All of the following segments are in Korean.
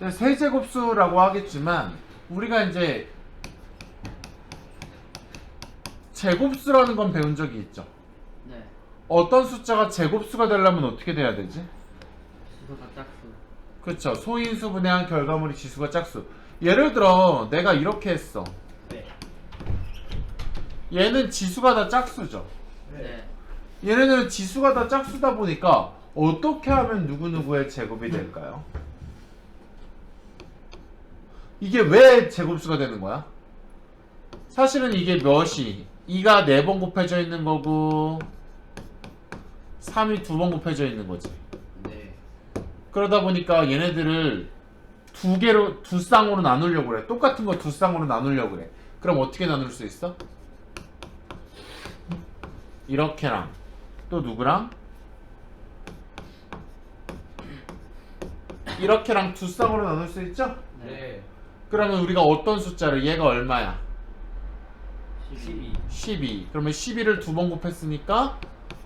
세제곱수라고 하겠지만 우리가 이제 제곱수라는 건 배운 적이 있죠. 네. 어떤 숫자가 제곱수가 되려면 어떻게 돼야 되지? 지수가 짝수. 그쵸. 소인수 분해한 결과물이 지수가 짝수. 예를 들어 내가 이렇게 했어. 네. 얘는 지수가 다 짝수죠. 네. 얘네들은 지수가 다 짝수다 보니까 어떻게 하면 누구누구의 제곱이 될까요? 이게 왜 제곱수가 되는 거야? 사실은 이게 몇이 2가 4번 곱해져 있는 거고 3이 2번 곱해져 있는 거지. 네. 그러다 보니까 얘네들을 두 쌍으로 나누려고 그래. 똑같은 거 두 쌍으로 나누려고 그래. 그럼 어떻게 나눌 수 있어? 이렇게랑 또 누구랑? 이렇게랑 두 쌍으로 나눌 수 있죠? 네. 그러면 우리가 어떤 숫자를 얘가 얼마야? 12. 12. 그러면 12를 두 번 곱했으니까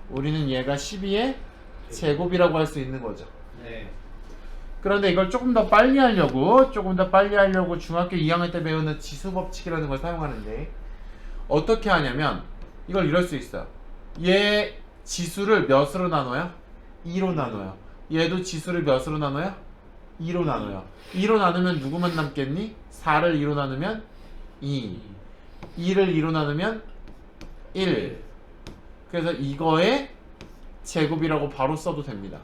우리는 얘가 12의 제곱이라고 할 수 있는 거죠. 네. 그런데 이걸 조금 더 빨리 하려고 중학교 2학년 때 배우는 지수 법칙이라는 걸 사용하는데 어떻게 하냐면 이걸 이럴 수 있어요. 얘 지수를 몇으로 나눠요? 2로 나눠요. 얘도 지수를 몇으로 나눠요? 2로 나눠요. 2로 나누면 누구만 남겠니? 4를 2로 나누면 2. 2를 2로 나누면 1. 그래서 이거의 제곱이라고 바로 써도 됩니다.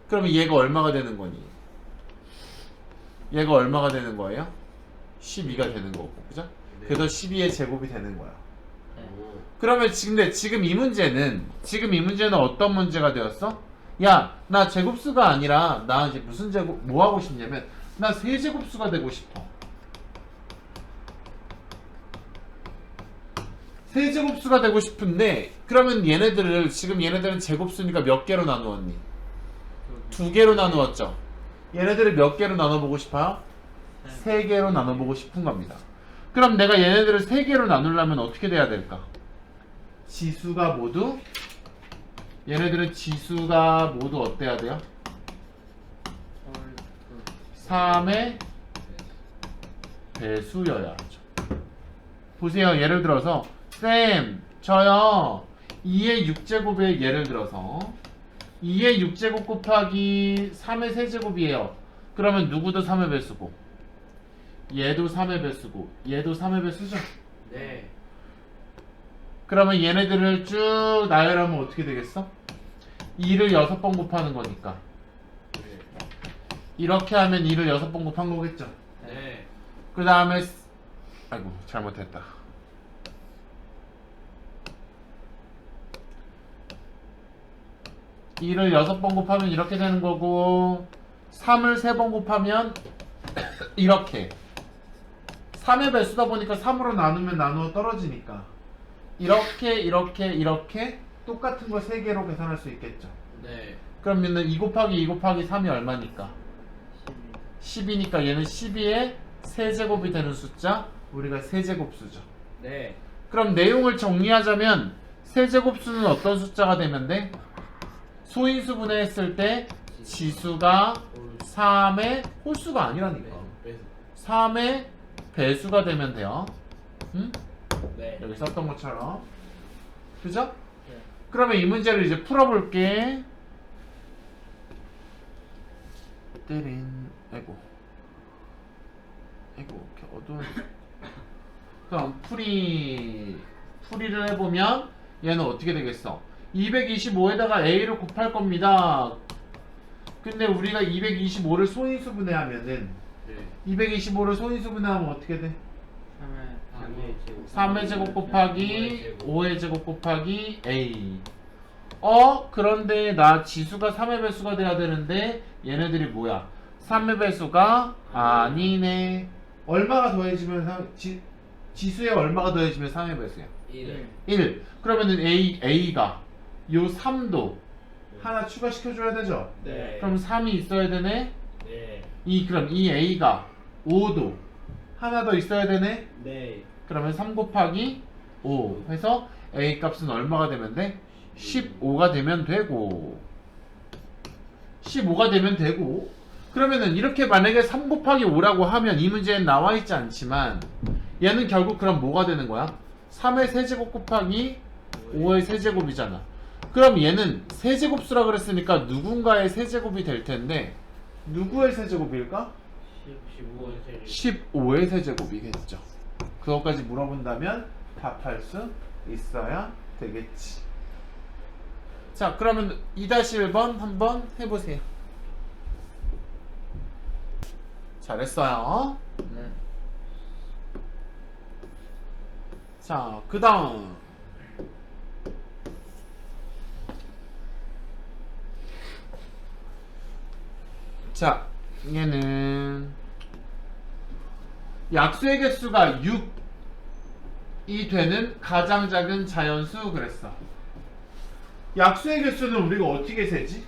그러면 얘가 얼마가 되는 거니? 얘가 얼마가 되는 거예요? 12가 되는 거고, 그죠? 그래서 12의 제곱이 되는 거야. 그러면 지금 이 문제는 어떤 문제가 되었어? 야, 나 제곱수가 아니라 나 이제 무슨 제곱 뭐 하고 싶냐면 나 세제곱수가 되고 싶어. 세제곱수가 되고 싶은데 그러면 얘네들은 제곱수니까 몇 개로 나누었니? 2개로 나누었죠. 얘네들을 몇 개로 나눠보고 싶어요? 3개로 나눠보고 싶은 겁니다. 그럼 내가 얘네들을 3개로 나누려면 어떻게 돼야 될까? 얘네들은 지수가 모두 어때야 돼요? 3의 배수여야 하죠. 보세요. 예를 들어서 쌤, 저요 2의 6제곱의 예를 들어서 2의 6제곱 곱하기 3의 세제곱이에요. 그러면 누구도 3의 배수고 얘도 3의 배수고 얘도 3의 배수죠? 네. 그러면 얘네들을 쭉 나열하면 어떻게 되겠어? 2를 6번 곱하는 거니까 이렇게 하면 2를 6번 곱한 거겠죠? 네. 그 다음에 아이고 잘못했다. 2를 6번 곱하면 이렇게 되는 거고 3을 3번 곱하면 이렇게 3의 배수다 보니까 3으로 나누면 나누어 떨어지니까 이렇게 똑같은 거 3개로 계산할 수 있겠죠. 네. 그러면은 2 곱하기 2 곱하기 3이 얼마니까? 10이니까 얘는 12의 세제곱이 되는 숫자 우리가 세제곱수죠. 네. 그럼 내용을 정리하자면 세제곱수는 어떤 숫자가 되면 돼? 소인수 분해했을 때 지수가 3의 홀수가 아니라니까 3의 배수가 되면 돼요. 응? 네. 여기 썼던 것처럼. 그죠? 네. 그러면 이 문제를 이제 풀어볼게. 아이고 이렇게 어두운. 그럼 풀이를 해보면 얘는 어떻게 되겠어? 225에다가 a를 곱할 겁니다. 근데 우리가 225를 소인수 분해하면은 225를 소인수 분해하면 어떻게 돼? 3의 제곱 곱하기 5의 제곱 곱하기 a. 그런데 나 지수가 3의 배수가 돼야 되는데 얘네들이 뭐야? 3의 배수가 아니네. 얼마가 더해지면 지수에 얼마가 더해지면 3의 배수야? 1. 그러면은 a가 요 3도 하나 추가시켜줘야 되죠? 네. 그럼 3이 있어야 되네? 네. 그럼 이 a가 5도 하나 더 있어야 되네? 네. 그러면 3 곱하기 5 해서 a 값은 얼마가 되면 돼? 15가 되면 되고 15가 되면 되고 그러면은 이렇게 만약에 3 곱하기 5라고 하면 이 문제엔 나와 있지 않지만 얘는 결국 그럼 뭐가 되는 거야? 3의 세제곱 곱하기 5의 세제곱이잖아. 그럼 얘는 세제곱수라 그랬으니까 누군가의 세제곱이 될 텐데 누구의 세제곱일까? 15의 세제곱이겠죠. 그것까지 물어본다면 답할 수 있어야 되겠지. 자, 그러면 2-1번 한번 해보세요. 잘했어요. 네. 자, 그 다음 자, 얘는 약수의 개수가 6이 되는 가장 작은 자연수 그랬어. 약수의 개수는 우리가 어떻게 세지?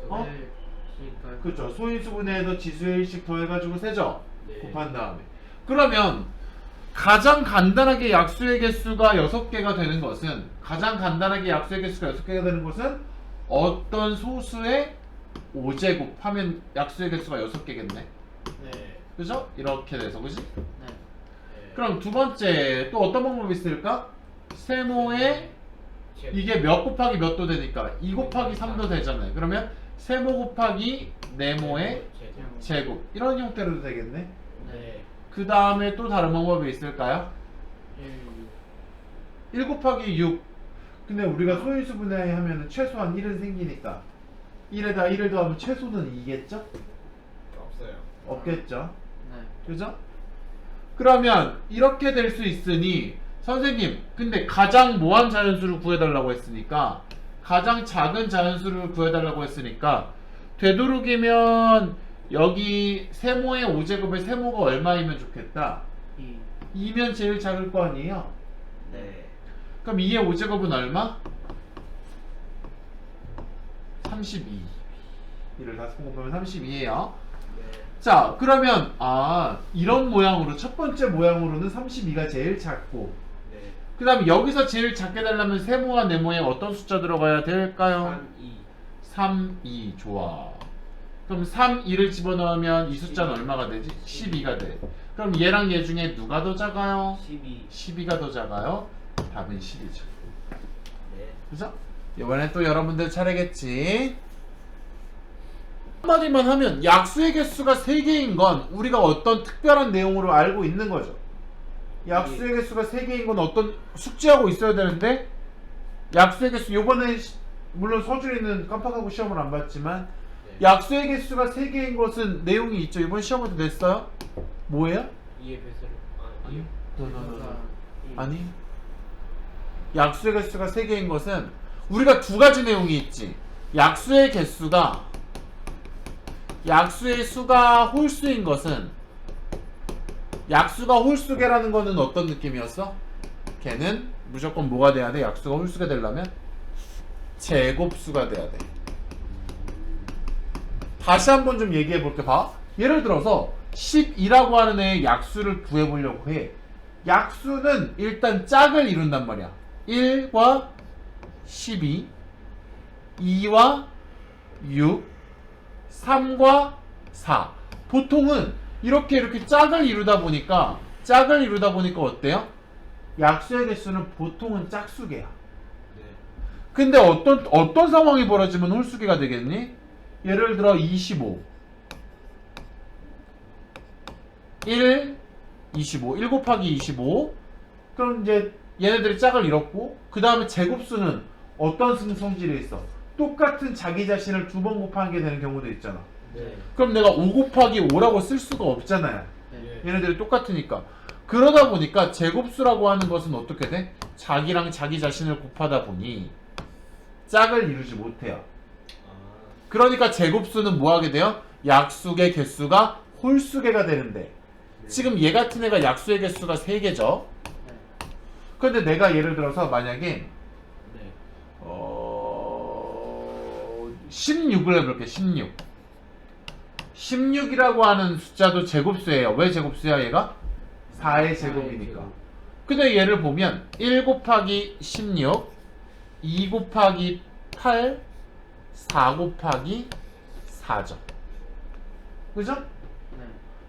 어? 그렇죠. 소인수분의 해서 지수의 1씩 더해가지고 세죠. 네. 곱한 다음에. 그러면 가장 간단하게 약수의 개수가 6개가 되는 것은 가장 간단하게 약수의 개수가 6개가 되는 것은 어떤 소수의 5제곱 하면 약수의 개수가 6개겠네. 네. 그죠? 이렇게 돼서 그지? 네. 그럼 두 번째 또 어떤 방법이 있을까? 세모에 이게 몇 곱하기 몇도 되니까 2 곱하기 3도 되잖아요. 그러면 세모 곱하기 네모의 제곱 이런 형태로도 되겠네. 네. 그 다음에 또 다른 방법이 있을까요? 1 곱하기 6. 근데 우리가 소인수분해 하면 최소한 1은 생기니까 1에다 1을 더하면 최소는 2겠죠? 없어요. 없겠죠? 네. 그죠? 그러면 이렇게 될 수 있으니 선생님 근데 가장 모한 자연수를 구해달라고 했으니까 가장 작은 자연수를 구해달라고 했으니까 되도록이면 여기 세모의 5제곱에 세모가 얼마이면 좋겠다? 2면 제일 작을 거 아니에요? 네. 그럼 2의 5제곱은 얼마? 32. 이를 다섯 번 곱하면 32예요. 네. 자, 그러면 이런 모양으로 첫 번째 모양으로는 32가 제일 작고 네. 그 다음에 여기서 제일 작게 되려면 세모와 네모에 어떤 숫자 들어가야 될까요? 3, 2. 좋아. 그럼 3, 2를 집어넣으면 이 숫자는 얼마가 되지? 12가 돼. 그럼 얘랑 얘 중에 누가 더 작아요? 12가 더 작아요? 답은 10이죠. 네. 그죠? 이번엔 또 여러분들 차례겠지. 한마디만 하면 약수의 개수가 3개인 건 우리가 어떤 특별한 내용으로 알고 있는 거죠. 약수의 개수가 3개인 건 어떤 숙지하고 있어야 되는데 약수의 개수 요번에 물론 서준이는 깜빡하고 시험을 안 봤지만 약수의 개수가 3개인 것은 내용이 있죠. 이번 시험에도 냈어요? 뭐예요? 2의 배수를. 아니요. 아니. 약수의 개수가 3개인 것은 우리가 두 가지 내용이 있지. 약수의 개수가 약수의 수가 홀수인 것은 약수가 홀수계라는 거는 어떤 느낌이었어? 걔는 무조건 뭐가 돼야 돼? 약수가 홀수가 되려면 제곱수가 돼야 돼. 다시 한번 좀 얘기해 볼게. 봐. 예를 들어서 12라고 하는 애의 약수를 구해보려고 해. 약수는 일단 짝을 이룬단 말이야. 1과 12, 2와 6, 3과 4. 보통은 이렇게 짝을 이루다 보니까 어때요? 약수의 개수는 보통은 짝수계야. 네. 근데 어떤 상황이 벌어지면 홀수계가 되겠니? 예를 들어 25 1 25 1 곱하기 25. 그럼 이제 얘네들이 짝을 이뤘고 그 다음에 제곱수는 어떤 성질이 있어? 똑같은 자기 자신을 2번 곱하는 게 되는 경우도 있잖아. 네. 그럼 내가 5 곱하기 5라고 쓸 수가 없잖아요. 네. 얘네들이 똑같으니까. 그러다 보니까 제곱수라고 하는 것은 어떻게 돼? 자기랑 자기 자신을 곱하다 보니 짝을 이루지 못해요. 그러니까 제곱수는 뭐 하게 돼요? 약수의 개수가 홀수계가 되는데 지금 얘 같은 애가 약수의 개수가 3개죠. 그런데 내가 예를 들어서 만약에 16을 해볼게. 16이라고 하는 숫자도 제곱수예요. 왜 제곱수야 얘가? 4의 제곱이니까. 근데 얘를 보면 1 곱하기 16, 2 곱하기 8, 4 곱하기 4죠. 그죠? 네.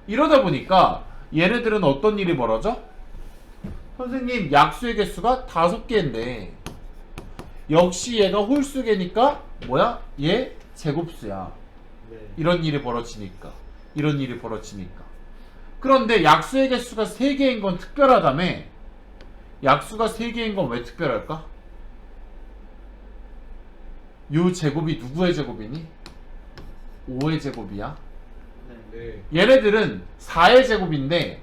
이러다 보니까 얘네들은 어떤 일이 벌어져? 선생님 약수의 개수가 5개인데 역시 얘가 홀수 개니까 뭐야? 얘 제곱수야. 네. 이런 일이 벌어지니까. 이런 일이 벌어지니까. 그런데 약수의 개수가 3개인 건 특별하다며. 약수가 3개인 건 왜 특별할까? 요 제곱이 누구의 제곱이니? 5의 제곱이야. 네. 얘네들은 4의 제곱인데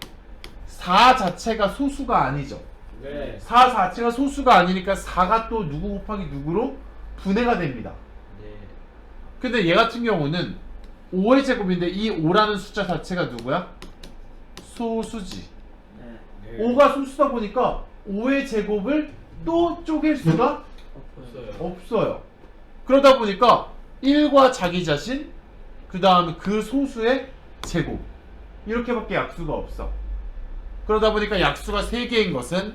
4 자체가 소수가 아니죠. 네. 4 자체가 소수가 아니니까 4가 또 누구 곱하기 누구로 분해가 됩니다. 네. 근데 얘 같은 경우는 5의 제곱인데 이 5라는 숫자 자체가 누구야? 소수지. 네. 네. 5가 소수다 보니까 5의 제곱을 또 쪼갤 수가 없어요. 없어요. 그러다 보니까 1과 자기 자신, 그 다음에 그 소수의 제곱, 이렇게밖에 약수가 없어. 그러다 보니까 약수가 3개인 것은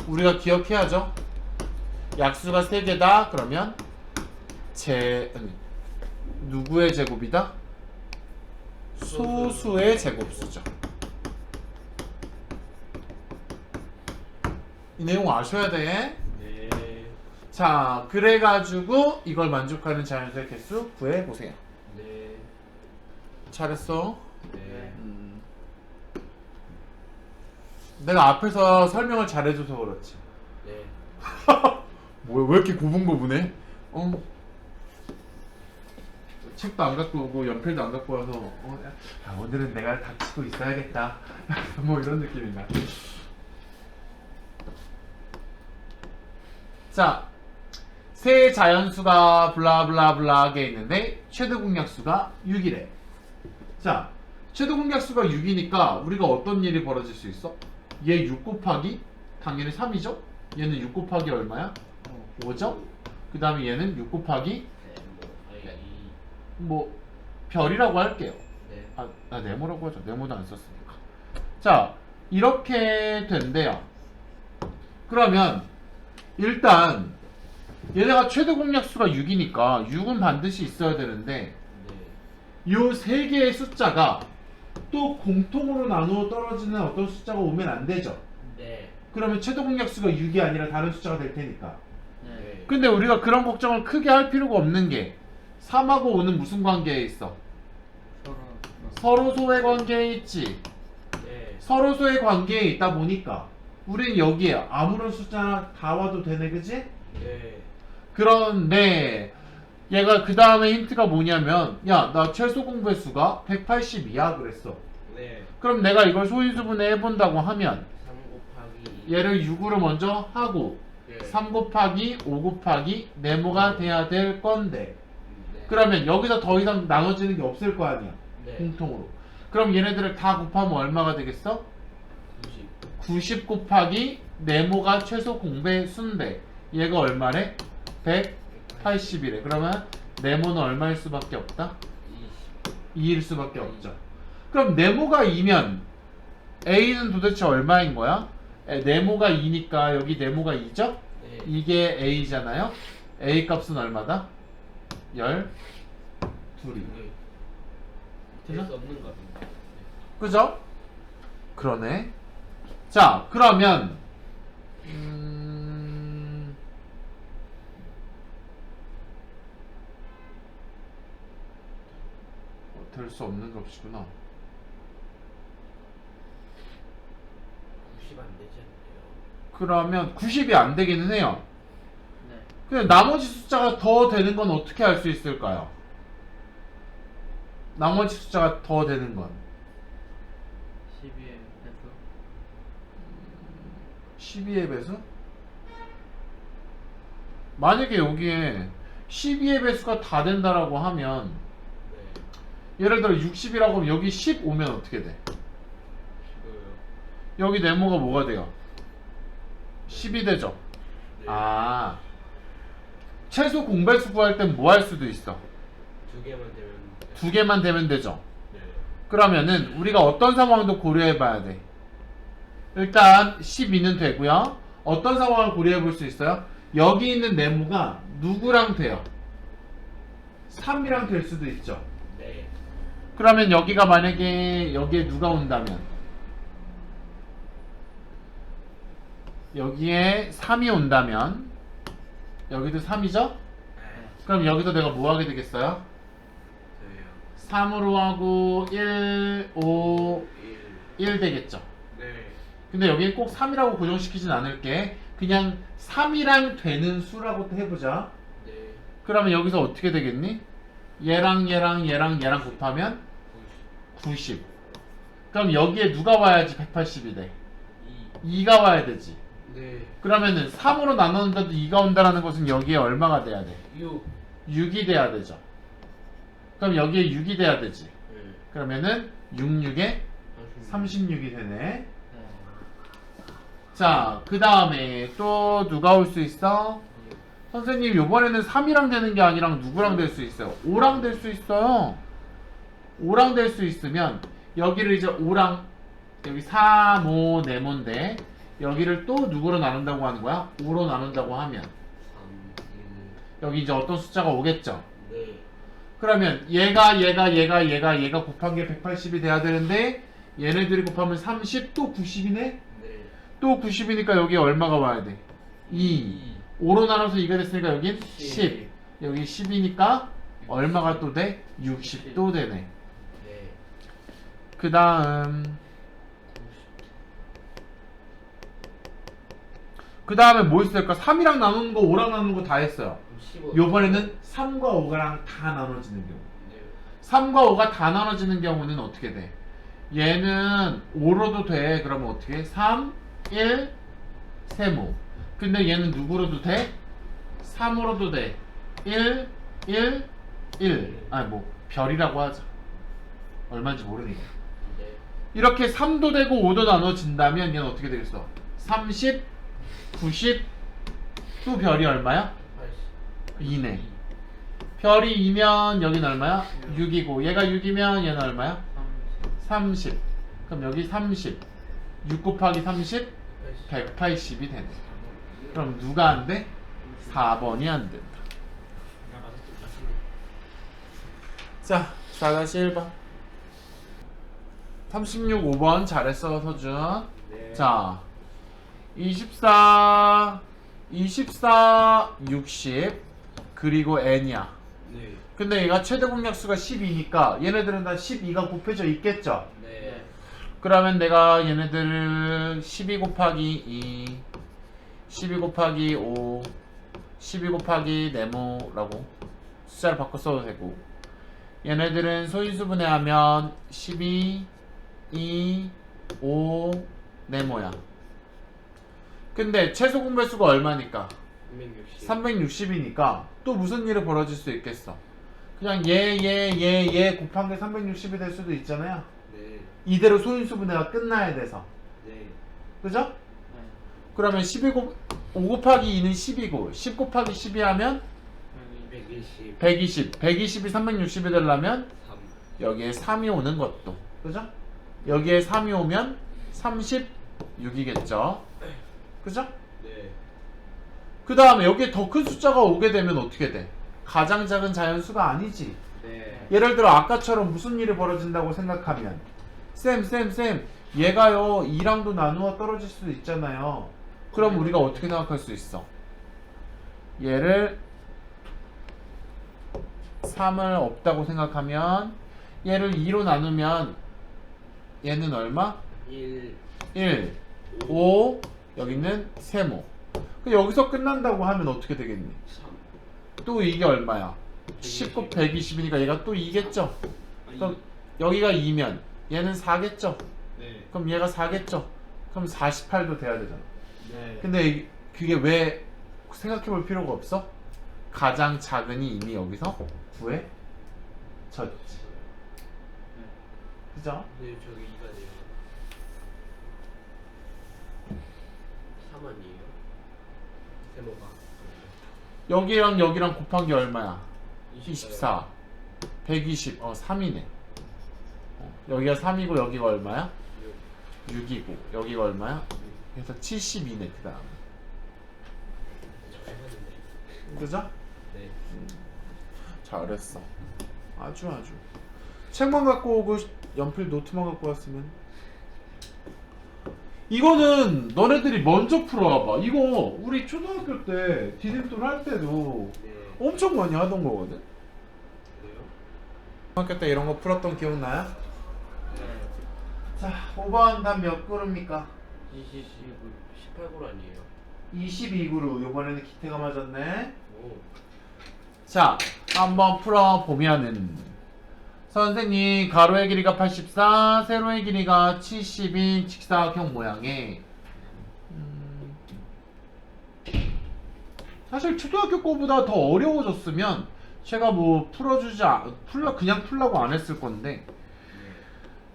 우리가 기억해야죠. 약수가 3개다 그러면 누구의 제곱이다? 소수의 제곱수죠. 이 내용 아셔야 돼. 네. 자, 그래가지고 이걸 만족하는 자연수의 개수 구해보세요. 네. 잘했어. 네. 내가 앞에서 설명을 잘해줘서 그렇지. 네. 뭐야, 왜 이렇게 고분고분해? 책도 안 갖고 오고 연필도 안 갖고 와서 야, 오늘은 내가 닥치고 있어야겠다. 뭐 이런 느낌인가. 자, 세 자연수가 블라블라블라하게 있는데 최대 공약수가 6이래. 자, 최대 공약수가 6이니까 우리가 어떤 일이 벌어질 수 있어? 얘 6 곱하기 당연히 3이죠? 얘는 6 곱하기 얼마야? 5죠? 그 다음에 얘는 6 곱하기 네. 뭐 별이라고 할게요. 네. 네모라고 하죠. 네모도 안 썼으니까. 자, 이렇게 된대요. 그러면 일단 얘네가 최대 공약수가 6이니까 6은 반드시 있어야 되는데 네. 요 세 개의 숫자가 또 공통으로 나누어 떨어지는 어떤 숫자가 오면 안 되죠. 네. 그러면 최대 공약수가 6이 아니라 다른 숫자가 될 테니까. 네. 근데 우리가 그런 걱정을 크게 할 필요가 없는 게 3하고 5는 무슨 관계에 있어? 서로 소의 관계에 있지. 네. 서로 소의 관계에 있다 보니까 우린 여기에 아무런 숫자나 다 와도 되네, 그지? 네. 그런데 얘가 그 다음에 힌트가 뭐냐면 야, 나 최소 공배 수가 180이야 그랬어. 네. 그럼 내가 이걸 소인수분해 해본다고 하면 3 곱하기 얘를 6으로 먼저 하고 네. 3 곱하기 5 곱하기 네모가 돼야 될 건데 네. 그러면 여기서 더 이상 나눠지는 게 없을 거 아니야. 네. 공통으로. 그럼 얘네들을 다 곱하면 얼마가 되겠어? 90. 90 곱하기 네모가 최소 공배 수인데 얘가 얼마래? 180이래. 그러면 네모는 얼마일 수밖에 없다? 2일 수밖에 없죠. 그럼 네모가 2면 A는 도대체 얼마인 거야? 네모가 2니까 여기 네모가 2죠? 네. 이게 A잖아요? A 값은 얼마다? 12이. 될수 없는 겁니다. 그죠? 그러네. 자, 그러면 될 수 없는 값이구나. 90 안 되지 않나요? 그러면 90이 안 되기는 해요. 네. 근데 나머지 숫자가 더 되는 건 어떻게 알 수 있을까요? 나머지 숫자가 더 되는 건 12의 배수. 12의 배수? 만약에 여기에 12의 배수가 다 된다라고 하면 네. 예를 들어 60이라고 하면 여기 10 오면 어떻게 돼? 15요. 여기 네모가 뭐가 돼요? 10이 되죠? 네. 아, 최소 공배수 구할 땐 뭐 할 수도 있어? 2개만 되면. 2개만 되면 되죠? 네. 그러면은 우리가 어떤 상황도 고려해 봐야 돼. 일단 12는 되고요. 어떤 상황을 고려해 볼 수 있어요? 여기 있는 네모가 누구랑 돼요? 3이랑 될 수도 있죠. 네. 그러면 여기가 만약에 여기에 누가 온다면 여기에 3이 온다면 여기도 3이죠? 그럼 여기서 내가 뭐 하게 되겠어요? 저요. 3으로 하고 1, 5, 1 되겠죠. 네. 근데 여기에 꼭 3이라고 고정시키진 않을게. 그냥 3이랑 되는 수라고 해보자. 네. 그러면 여기서 어떻게 되겠니? 얘랑 곱하면 90. 그럼 여기에 누가 와야지 180이 돼? 2가 와야 되지. 네. 그러면은 3으로 나누는데도 2가 온다는 것은 여기에 얼마가 돼야 돼? 6. 6이 돼야 되죠. 그럼 여기에 6이 돼야 되지. 네. 그러면은 66에 36이 되네. 네. 자, 그 다음에 또 누가 올 수 있어? 선생님, 요번에는 3이랑 되는 게 아니라 누구랑 될 수 있어요? 5랑 될 수 있어요. 5랑 될 수 있으면 여기를 이제 5랑 여기 3, 5, 네모인데 여기를 또 누구로 나눈다고 하는 거야? 5로 나눈다고 하면 3, 여기 이제 어떤 숫자가 오겠죠? 1. 네. 그러면 얘가 곱한 게 180이 돼야 되는데 얘네들이 곱하면 30, 또 90이네? 네. 또 90이니까 여기 얼마가 와야 돼? 2. 5로 나눠서 2가 됐으니까 여긴 10. 여기 10이니까 얼마가 또 돼? 60 또 되네. 네. 그 다음에 뭐 있을까? 3이랑 나누는 거 5랑 나누는 거 다 했어요. 15. 요번에는 3과 5랑 다 나눠지는 경우. 네. 3과 5가 다 나눠지는 경우는 어떻게 돼? 얘는 5로도 돼. 그러면 어떻게 해? 3, 1, 세모. 근데 얘는 누구로도 돼? 3으로도 돼. 1, 1, 1. 아니 뭐 별이라고 하자. 얼마인지 모르니까. 네. 이렇게 3도 되고 5도 나눠진다면 얘는 어떻게 되겠어? 30, 90, 또 별이 얼마야? 80. 2네. 별이 2면 여긴 얼마야? 6이고 얘가 6이면 얘는 얼마야? 30. 그럼 여기 30. 6 곱하기 30? 180이 되네. 그럼 누가 안 돼? 4번이 안 된다. 자, 4-1번. 36, 5번 잘했어, 서준. 네. 자, 24, 60, 그리고 n이야. 네. 근데 얘가 최대 공약수가 12니까 얘네들은 다 12가 곱해져 있겠죠? 네. 그러면 내가 얘네들을 12 곱하기 2, 12 곱하기 5, 12 곱하기 네모라고 숫자를 바꿔 써도 되고, 얘네들은 소인수분해하면 12, 2, 5, 네모야. 근데 최소 공배수가 얼마니까? 360. 360이니까 또 무슨 일이 벌어질 수 있겠어? 그냥 얘 곱한 게 360이 될 수도 있잖아요. 네. 이대로 소인수분해가 끝나야 돼서. 네. 그죠? 네. 그러면 5 곱하기 2는 10이고 10 곱하기 12 하면 120. 120. 120이 360이 되려면 3. 여기에 3이 오는 것도. 그죠? 여기에 3이 오면 36이겠죠? 그죠? 네. 그 다음에 여기에 더 큰 숫자가 오게 되면 어떻게 돼? 가장 작은 자연수가 아니지. 네. 예를 들어 아까처럼 무슨 일이 벌어진다고 생각하면 쌤 얘가요 2랑도 나누어 떨어질 수도 있잖아요. 그럼 우리가 어떻게 생각할 수 있어? 얘를 3을 없다고 생각하면 얘를 2로 나누면 얘는 얼마? 1. 1, 5, 여기는 세모. 여기서 끝난다고 하면 어떻게 되겠니? 3. 또 이게 얼마야? 19, 120이니까 얘가 또 2겠죠? 그럼 여기가 2면 얘는 4겠죠? 네. 그럼 얘가 4겠죠? 그럼 48도 돼야 되잖아. 네. 근데 그게 왜 생각해 볼 필요가 없어? 가장 작은이 이미 여기서 구해졌지. 그죠? 네, 저기 2가 돼요. 3 아니에요? 세모가. 여기랑 여기랑 곱한 게 얼마야? 24. 120. 3이네. 여기가 3이고 여기가 얼마야? 6이고 여기가 얼마야? 그래서 72네 그 다음. 저 해봤는데. 그죠? 네. 잘했어. 아주 아주. 책만 갖고 오고 연필 노트만 갖고 왔으면. 이거는 너네들이 먼저 풀어와봐. 이거 우리 초등학교 때 디딤돌 할 때도 네. 엄청 많이 하던 거거든. 그래요? 초등학교 때 이런 거 풀었던 기억나요? 네. 자, 5번 답 몇 그루입니까? 18골 아니에요? 22그루. 이번에는 기태가 맞았네. 오. 자, 한번 풀어보면은 선생님 가로의 길이가 84, 세로의 길이가 70인 직사각형 모양의 사실 초등학교 거보다 더 어려워졌으면 제가 뭐 그냥 풀라고 안 했을 건데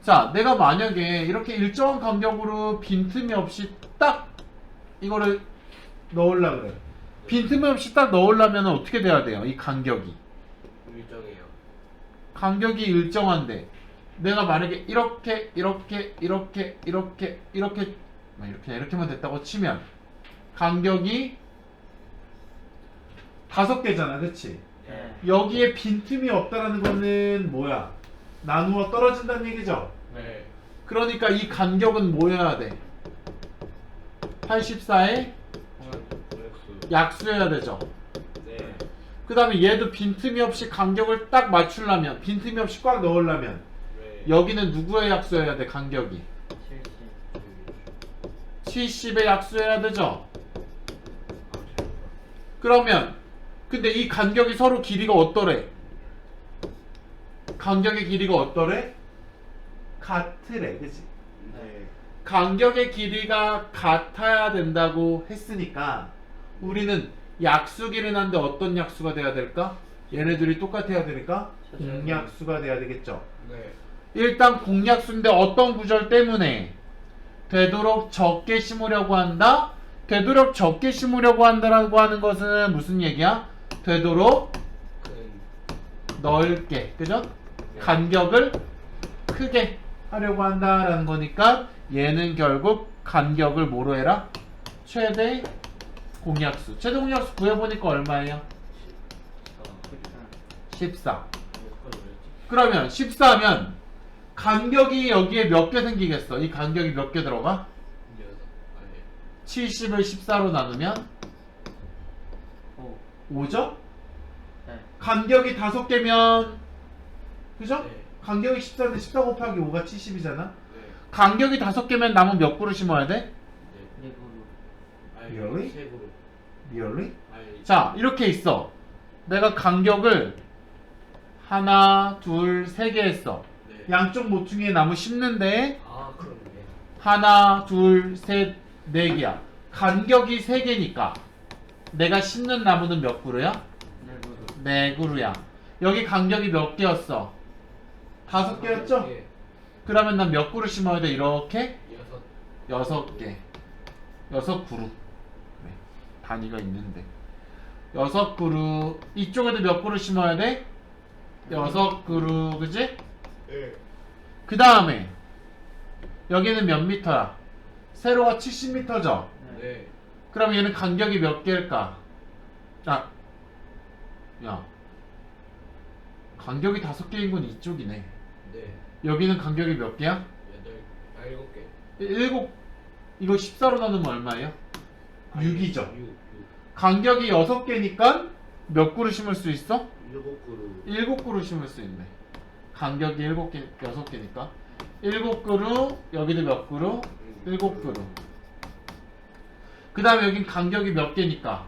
자, 내가 만약에 이렇게 일정한 간격으로 빈틈이 없이 딱 이거를 넣으려고 그래. 빈틈이 없이 딱 넣으려면 어떻게 돼야 돼요? 이 간격이. 일정해요. 간격이 일정한데 내가 만약에 이렇게만 됐다고 치면 간격이 5개잖아, 그치? 네. 여기에 빈틈이 없다라는 거는 뭐야? 나누어 떨어진다는 얘기죠? 네. 그러니까 이 간격은 뭐여야 돼? 84에 OX. 약수여야 되죠. 네. 그 다음에 얘도 빈틈이 없이 간격을 딱 맞추려면, 빈틈이 없이 꽉 넣으려면 네. 여기는 누구의 약수여야 돼? 간격이 70. 70의 약수여야 되죠. 아, 잘못. 그러면 근데 이 간격이 서로 길이가 어떠래? 간격의 길이가 어떠래? 같으래, 그치? 네. 간격의 길이가 같아야 된다고 했으니까 우리는 약수기를 하는데 어떤 약수가 돼야 될까? 얘네들이 똑같아야 되니까 공약수가 돼야 되겠죠. 네. 일단 공약수인데 어떤 구절 때문에 되도록 적게 심으려고 한다? 되도록 적게 심으려고 한다라고 하는 것은 무슨 얘기야? 되도록 큰. 넓게, 그죠? 네. 간격을 크게 하려고 한다라는 거니까 얘는 결국 간격을 뭐로 해라? 최대 공약수. 최대 공약수 구해보니까 얼마예요? 14. 그러면 14면 간격이 여기에 몇 개 생기겠어? 이 간격이 몇 개 들어가? 70을 14로 나누면 5죠? 네. 간격이 5개면 그죠? 네. 간격이 14인데 14 곱하기 5가 70이잖아? 네. 간격이 5개면 나무 몇 그루 심어야 돼? 네. 내부로. Really? 색으로. Really? 아니. 자, 이렇게 있어. 내가 간격을 하나, 둘, 세 개 했어. 네. 양쪽 모퉁이에 나무 심는데 아, 그렇네. 하나, 둘, 셋, 네 개야. 간격이 3개니까 내가 심는 나무는 몇 그루야? 내부로. 네 그루야. 여기 간격이 몇 개였어? 5개였죠? 예. 그러면 난 몇 그루 심어야 돼? 이렇게? 6. 6개. 6그루. 네. 단위가 있는데 6그루. 이쪽에도 몇 그루 심어야 돼? 6그루. 그지? 네. 그 다음에 여기는 몇 미터야? 세로가 70m죠? 네. 그럼 얘는 간격이 몇 개일까? 야, 간격이 5개인 건 이쪽이네. 네. 여기는 간격이 몇 개야? 7개. 7. 이거 14로 나누면 얼마예요? 6이죠. 6. 간격이 6개니까 몇 그루 심을 수 있어? 7그루. 7그루 심을 수 있네. 간격이 6개니까 7그루. 여기도 몇 그루? 7그루. 그 다음에 여긴 간격이 몇 개니까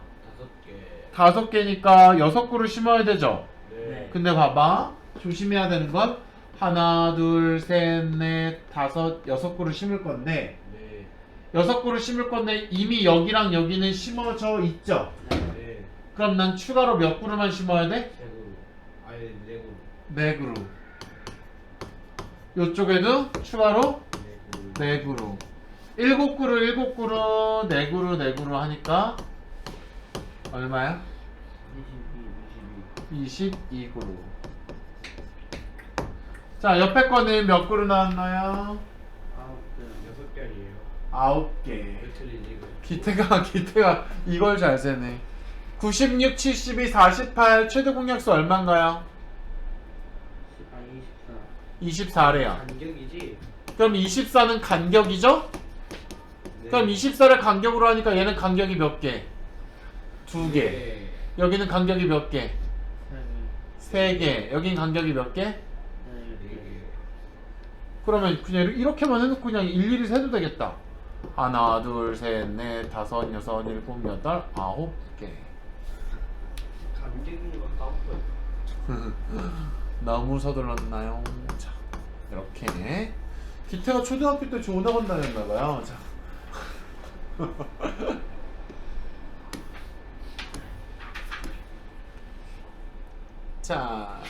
5개. 5개니까 6그루 심어야 되죠. 네. 근데 봐봐, 조심해야 되는 건 하나, 둘, 셋, 넷, 다섯, 6그루 심을 건데 네. 6그루 심을 건데 이미 여기랑 여기는 심어져 있죠. 네. 그럼 난 추가로 몇 그루만 심어야 돼? 3그루. 아니 4그루. 4그루. 요쪽에도 추가로 4그루. 4그루. 7그루, 7그루, 4그루, 4그루 하니까 얼마야? 22그루. 자, 옆에 거는 몇 그루 나왔나요? 6개 아니에요? 9개. 왜 틀리지 이거? 기태가 이걸 잘 세네. 96, 72, 48 최대 공약수 얼마인가요? 24. 24래요. 간격이지. 그럼 24는 간격이죠? 네. 그럼 24를 간격으로 하니까 얘는 간격이 몇 개? 2개. 네. 여기는 간격이 몇 개? 3개. 3개. 여긴 간격이 몇 개? 4개. 네. 그러면 그냥 이렇게만 해놓고 그냥 일일이 세도 되겠다. 하나, 둘, 셋, 넷, 다섯, 여섯, 일곱, 여덟, 9개. 간격인 거 까먹어요. 너무 서둘렀나요? 자, 이렇게. 기태가 초등학교 때 좋은 학원 다녔나봐요. 자. 자.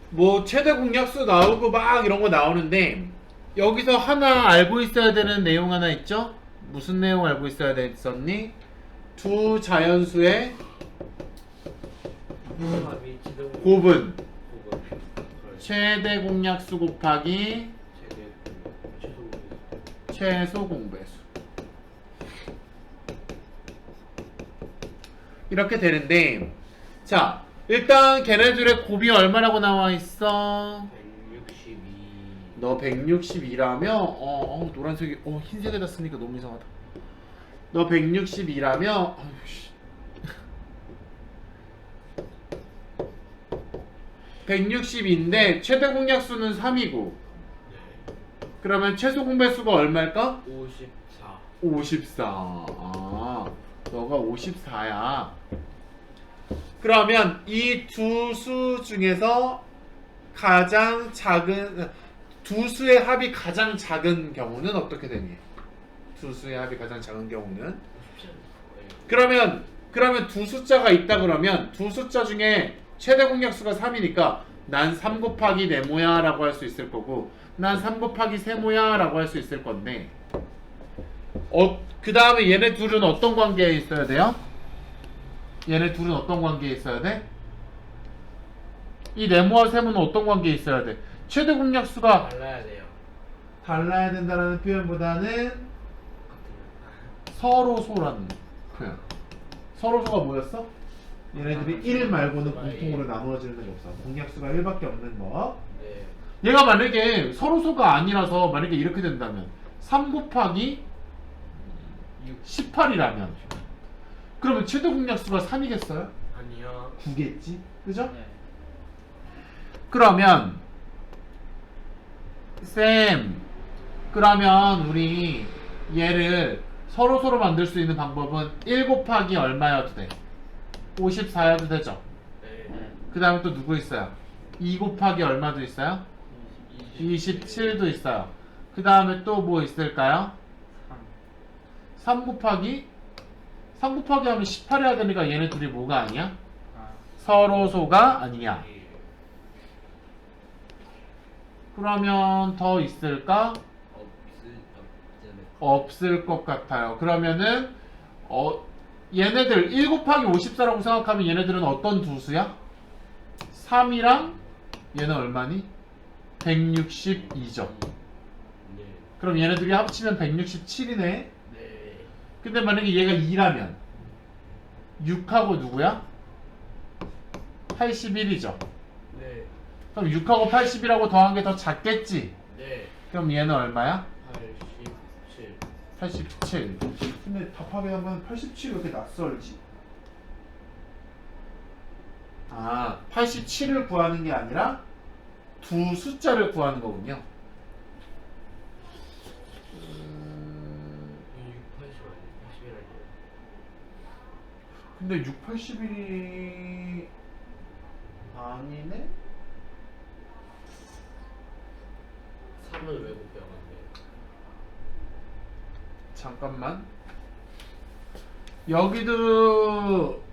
뭐 최대 공약수 나오고 막 이런 거 나오는데 여기서 하나 알고 있어야 되는 내용 하나 있죠? 무슨 내용 알고 있어야 됐었니? 두 자연수의 합이 지동 곱은 곱은 최대 공약수 곱하기 최대 최소 최소 공배수 이렇게 되는데 자 일단 걔네들의 곱이 얼마라고 나와 있어? 162. 너 162라며? 노란색이 흰색에다 쓰니까 너무 이상하다. 너 162라며? 160인데 최대 공약수는 3이고 네. 그러면 최소 공배수가 얼마일까? 54. 54. 너가 54야. 그러면 이 두 수 중에서 가장 작은 두 수의 합이 가장 작은 경우는 어떻게 되니? 두 수의 합이 가장 작은 경우는 그러면 두 숫자가 있다 그러면 두 숫자 중에 최대 공약수가 3이니까 난 3 곱하기 네모야 라고 할 수 있을 거고 난 3 곱하기 세모야 라고 할 수 있을 건데 그 다음에 얘네 둘은 어떤 관계에 있어야 돼요? 얘네 둘은 어떤 관계에 있어야 돼? 이 네모와 세모는 어떤 관계에 있어야 돼? 최대 공약수가 달라야 돼요. 달라야 된다는 표현보다는 같은 서로소라는 표현. 서로소가 뭐였어? 얘네들이 1 말고는 공통으로 나누어지는 게 없어. 공약수가 1밖에 없는 거. 네. 얘가 만약에 서로소가 아니라서 만약에 이렇게 된다면 3 곱하기 18이라면 그러면 최대 공약수가 3이겠어요? 아니요. 9겠지? 그죠? 네. 그러면 쌤 그러면 우리 얘를 서로서로 만들 수 있는 방법은 1 곱하기 얼마여도 돼? 54여도 되죠? 네. 네. 그 다음에 또 누구 있어요? 2 곱하기 얼마도 있어요? 27도 있어요. 그 다음에 또 뭐 있을까요? 3. 3 곱하기 하면 18 해야 되니까 얘네 둘이 뭐가 아니야? 아. 서로소가 아니야. 그러면 더 있을까? 없을 것 같아요. 그러면은 얘네들 1 곱하기 54라고 생각하면 얘네들은 어떤 두 수야? 3이랑 얘는 얼마니? 162죠. 네. 그럼 얘네들이 합치면 167이네. 네. 근데 만약에 얘가 2라면 6하고 누구야? 81이죠. 네. 그럼 6하고 80이라고 더한 게 더 작겠지? 네. 그럼 얘는 얼마야? 87. 87. 근데 답하게 하면 87이 왜 이렇게 낯설지? 87을 구하는 게 아니라 두 숫자를 구하는 거군요. 80 근데 6, 81이 아니네? 3은 왜 곱해야 잠깐만. 여기도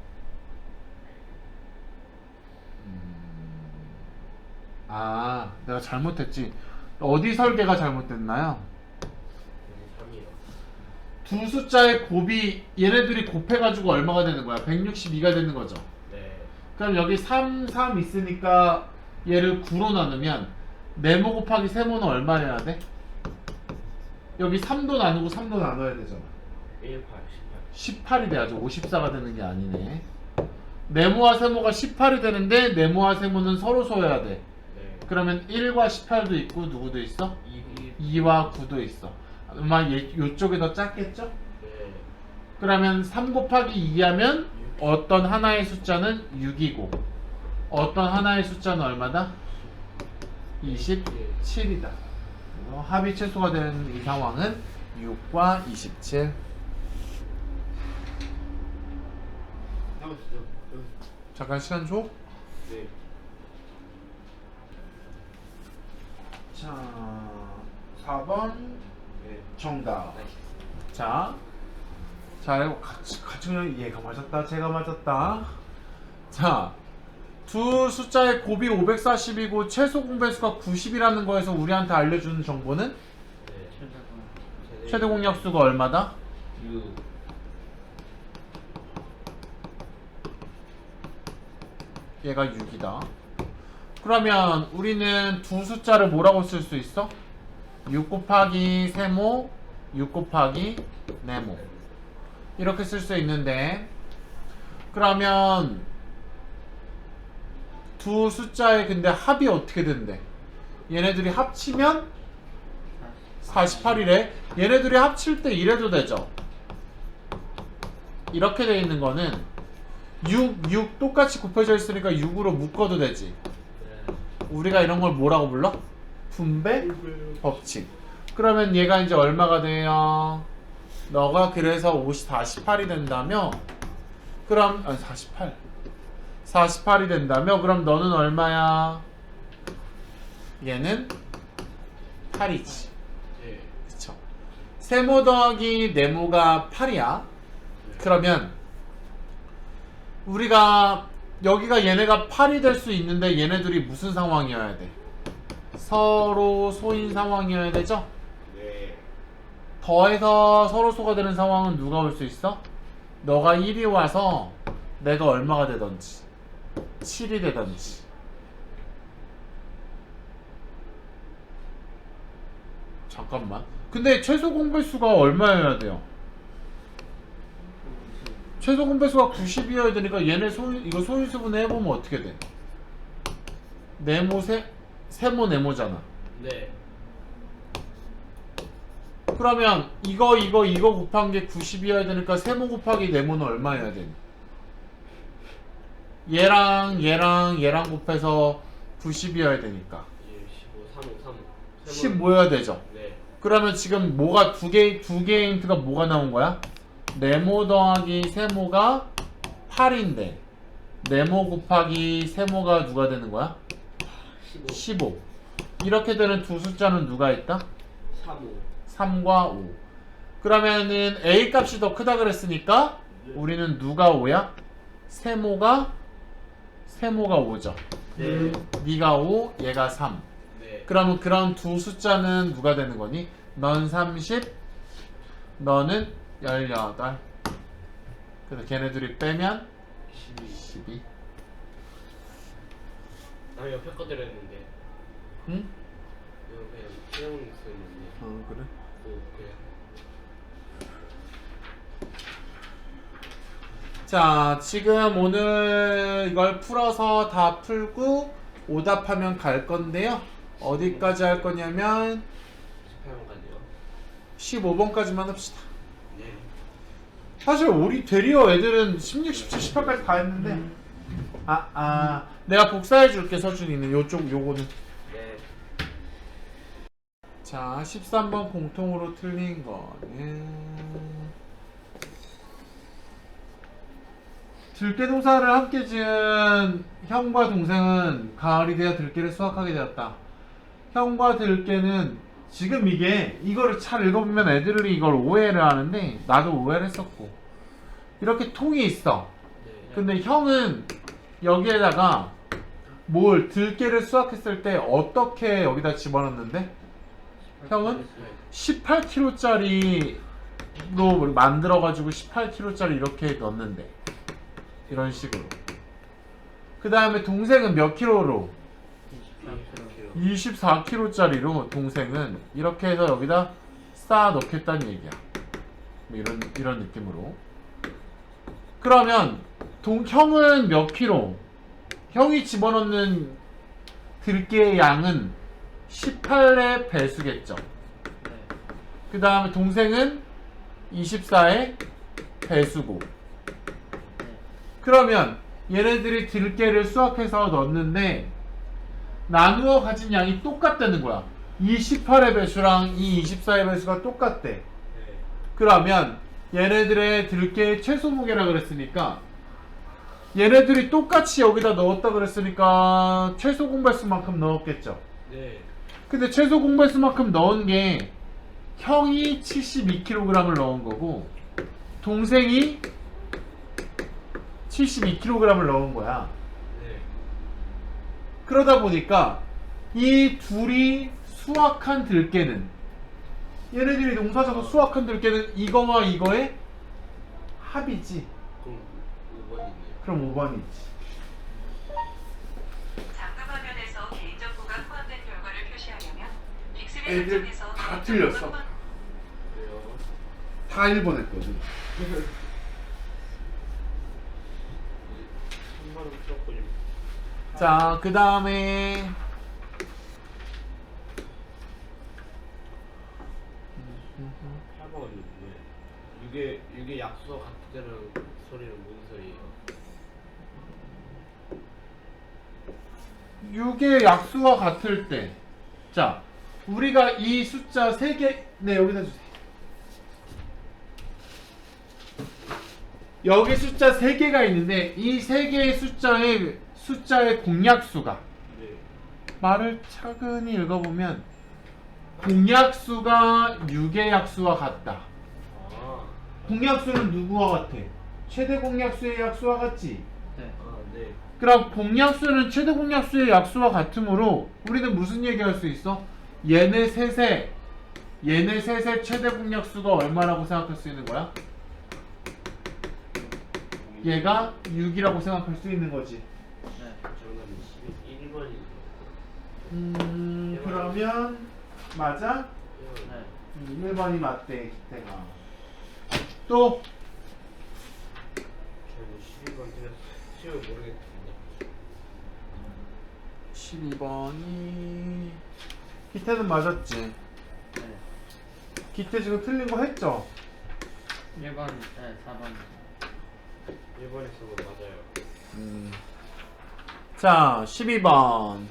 내가 잘못했지. 어디 설계가 잘못됐나요? 3이요. 두 숫자의 곱이 얘네들이 곱해가지고 얼마가 되는 거야? 162가 되는 거죠. 네. 그럼 여기 3, 3 있으니까 얘를 9로 나누면 네모 곱하기 세모는 얼마 해야 돼? 여기 3도 나누고 3도 나눠야 되잖아. 1, 8, 18이 돼야지 54가 되는 게 아니네. 네모와 세모가 18이 되는데 네모와 세모는 서로 소해야 돼. 18. 네. 그러면 1과 18도 있고 누구도 있어? 2, 2와 9도 있어. 아마 요쪽이 더 작겠죠? 네. 그러면 3 곱하기 2 하면 어떤 하나의 숫자는 6이고 어떤 하나의 숫자는 얼마다? 27이다. 합의 최소가 되는 이 상황은 6과 27. 나오시죠. 잠깐 시간 줘. 네. 자, 4번 네. 정답. 나이스. 자, 이거 같이 그냥 얘가 맞았다, 제가 맞았다. 자, 두 숫자의 곱이 540이고 최소 공배수가 90이라는 거에서 우리한테 알려주는 정보는 네. 최대고. 최대 공약수가 얼마다? 6. 얘가 6이다. 그러면 우리는 두 숫자를 뭐라고 쓸 수 있어? 6 곱하기 세모, 6 곱하기 네모. 이렇게 쓸 수 있는데, 그러면 두 숫자의 근데 합이 어떻게 된대? 얘네들이 합치면 48이래. 얘네들이 합칠 때 이래도 되죠. 이렇게 돼 있는 거는 6 똑같이 곱해져 있으니까 6으로 묶어도 되지. 네. 우리가 이런 걸 뭐라고 불러? 분배 법칙. 그러면 얘가 이제 얼마가 돼요? 너가 그래서 48이 된다며? 그럼 48이 된다며? 그럼 너는 얼마야? 얘는 8이지. 네. 그쵸? 세모 더하기 네모가 8이야. 그러면 우리가 여기가 얘네가 8이 될 수 있는데 얘네들이 무슨 상황이어야 돼? 서로 소인 상황이어야 되죠? 네. 더해서 서로 소가 되는 상황은 누가 올 수 있어? 너가 1이 와서 내가 얼마가 되던지 7이 되던지. 잠깐만. 근데 최소 공배수가 얼마여야 돼요? 최소 공배수가 90이어야 되니까 얘네 이거 소인수분해 해보면 어떻게 돼? 네모 세모 네모잖아. 네. 그러면 이거 곱한 게 90이어야 되니까 세모 곱하기 네모는 얼마여야 되니? 얘랑 곱해서 90이어야 되니까 15, 35, 35. 15여야 되죠. 네. 그러면 지금 뭐가 두 개의 힌트가 뭐가 나온 거야? 네모 더하기 세모가 8인데 네모 곱하기 세모가 누가 되는 거야? 15. 15. 이렇게 되는 두 숫자는 누가 있다? 3, 5. 3과 5. 그러면은 A 값이 더 크다 그랬으니까 우리는 누가 5야? 세모가 5죠. 네. 네가 5, 얘가 3. 네. 그러면 그런 두 숫자는 누가 되는 거니? 넌 30, 너는 18. 그래서 걔네들이 빼면 12. 12. 나 옆에 거 들었는데. 응? 이거 그냥 수영 쓰는데. 그래? 그래. 자, 지금 오늘 이걸 풀어서 다 풀고 오답하면 갈 건데요. 어디까지 할 거냐면 18번까지요. 15번까지만 합시다. 네. 사실 우리 대리어 애들은 16, 17, 18까지 다 했는데 내가 복사해 줄게. 서준이는 요거는. 네. 자, 13번 공통으로 틀린 거는 들깨 동사를 함께 지은 형과 동생은 가을이 되어 들깨를 수확하게 되었다. 형과 들깨는 지금 이거를 잘 읽어보면 애들이 이걸 오해를 하는데 나도 오해를 했었고 이렇게 통이 있어. 네. 근데 형은 여기에다가 들깨를 수확했을 때 어떻게 여기다 집어넣는데? 형은 18kg짜리로 만들어가지고 18kg짜리 이렇게 넣는데 이런 식으로. 그 다음에 동생은 몇 킬로로? 24kg. 24kg짜리로 동생은 이렇게 해서 여기다 넣겠다는 얘기야. 뭐 이런 느낌으로. 그러면 형은 몇 킬로? 형이 집어넣는 들깨의 양은 18의 배수겠죠. 네. 그 다음에 동생은 24의 배수고. 네. 그러면 얘네들이 들깨를 수확해서 넣었는데 나누어 가진 양이 똑같다는 거야. 이 18의 배수랑 이 24의 배수가 똑같대. 네. 그러면 얘네들의 들깨의 최소 무게라 그랬으니까 얘네들이 똑같이 여기다 넣었다 그랬으니까 최소 공배수만큼 넣었겠죠. 네. 근데 최소 공배수만큼 넣은 게 형이 72kg을 넣은 거고 동생이 72kg을 넣은 거야. 네. 그러다 보니까 이 둘이 수확한 들깨는 얘네들이 농사져서 수확한 들깨는 이거와 이거의 합이지. 그럼 5번이네요. 그럼 5번이지. 잠금 화면에서 개인정보가 포함된 결과를 표시하려면 빅스비 애들 설정에서 다 개인정보가 틀렸어. 그래요. 다 1번 했거든. 3번은 무조건 자, 그 다음에 네. 이게 약수와 같다는 소리는 무슨 소리예요? 6의 약수와 같을 때, 자, 우리가 이 숫자 3개, 네, 여기다 주세요. 여기 숫자 3개가 있는데, 이 3개의 숫자의 공약수가, 네. 말을 차근히 읽어보면, 공약수가 6의 약수와 같다. 아, 공약수는 누구와 같아? 최대 공약수의 약수와 같지? 네. 아, 네. 그럼 공약수는 최대 공약수의 약수와 같으므로 우리는 무슨 얘기할 수 있어? 얘네 셋의 최대 공약수가 얼마라고 생각할 수 있는 거야? 얘가 6이라고 생각할 수 있는 거지. 네. 정답은 1번이네요. 그러면 맞아? 네. 1번이 맞대, 기태가. 또 저는 12번 시험 모르겠습니다. 12번이 기태는 맞았지. 네. 기태 지금 틀린 거 했죠? 1번, 네, 4번. 1번에서는 맞아요. 자, 12번.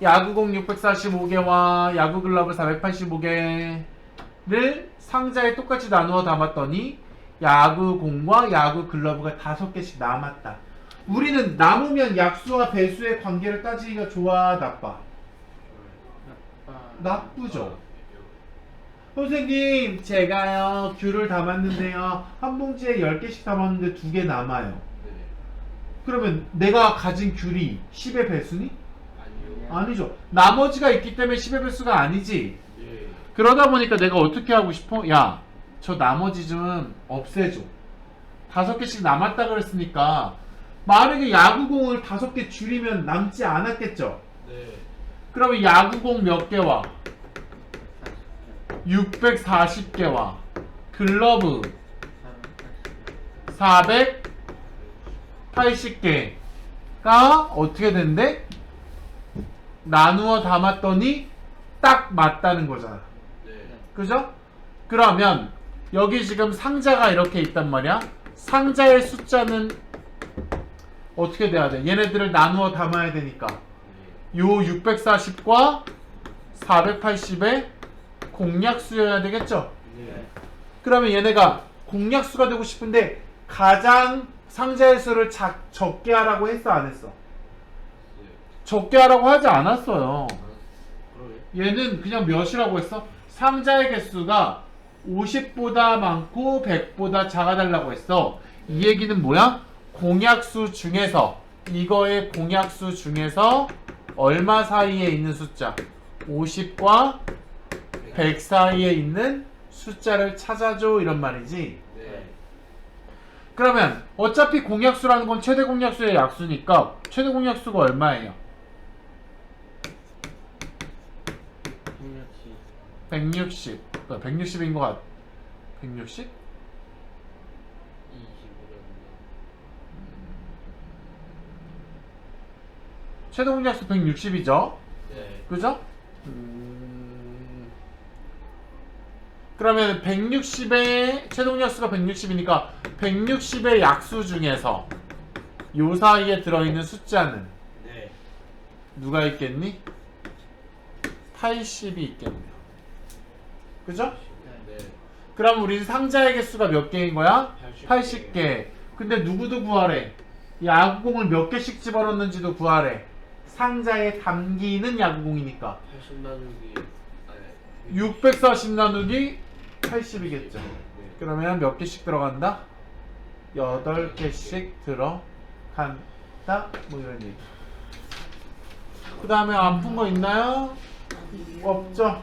야구공 645개와 야구 글러브 485개를 상자에 똑같이 나누어 담았더니 야구공과 야구 글러브가 5개씩 남았다. 우리는 남으면 약수와 배수의 관계를 따지기가 좋아, 나빠? 나쁘죠. 선생님, 제가요 귤을 담았는데요 한 봉지에 10개씩 담았는데 2개 남아요. 네. 그러면 내가 가진 귤이 10의 배수니? 아니요. 아니죠. 나머지가 있기 때문에 10의 배수가 아니지. 예. 그러다 보니까 내가 어떻게 하고 싶어? 야, 저 나머지 좀 없애줘. 5개씩 남았다 그랬으니까 만약에 야구공을 5개 줄이면 남지 않았겠죠? 네. 그러면 야구공 몇 개와 640개와 글러브 480개가 어떻게 된대? 나누어 담았더니 딱 맞다는 거잖아. 네. 그죠? 그러면 여기 지금 상자가 이렇게 있단 말이야. 상자의 숫자는 어떻게 돼야 돼? 얘네들을 나누어 담아야 되니까 요 640과 480의 공약수여야 되겠죠? 네. 그러면 얘네가 공약수가 되고 싶은데 가장 상자의 수를 적게 하라고 했어, 안 했어? 네. 적게 하라고 하지 않았어요. 그러네. 얘는 그냥 몇이라고 했어? 상자의 개수가 50보다 많고 100보다 작아달라고 했어. 이 얘기는 뭐야? 공약수 중에서, 이거의 공약수 중에서 얼마 사이에 있는 숫자? 50과 100 사이에 있는 숫자를 찾아줘, 이런 말이지. 네. 그러면 어차피 공약수라는 건 최대 공약수의 약수니까 최대 공약수가 얼마예요? 160. 160인 것 같. 160? 25였나? 최종 약수 160이죠? 네. 그죠? 그러면 160의 최종 약수가 160이니까 160의 약수 중에서 요 사이에 들어있는 숫자는 네. 누가 있겠니? 80이 있겠네요. 그죠? 네. 그럼 우린 상자의 개수가 몇 개인 거야? 80개. 80개. 근데 누구도 구하래. 이 야구공을 몇 개씩 집어넣는지도 구하래. 상자에 담기는 야구공이니까 80 나누기 640 나누기 80이겠죠. 네. 그러면 몇 개씩 들어간다? 8개씩 들어간다? 뭐 이런 얘기. 그 다음에 안 푼 거 있나요? 없죠?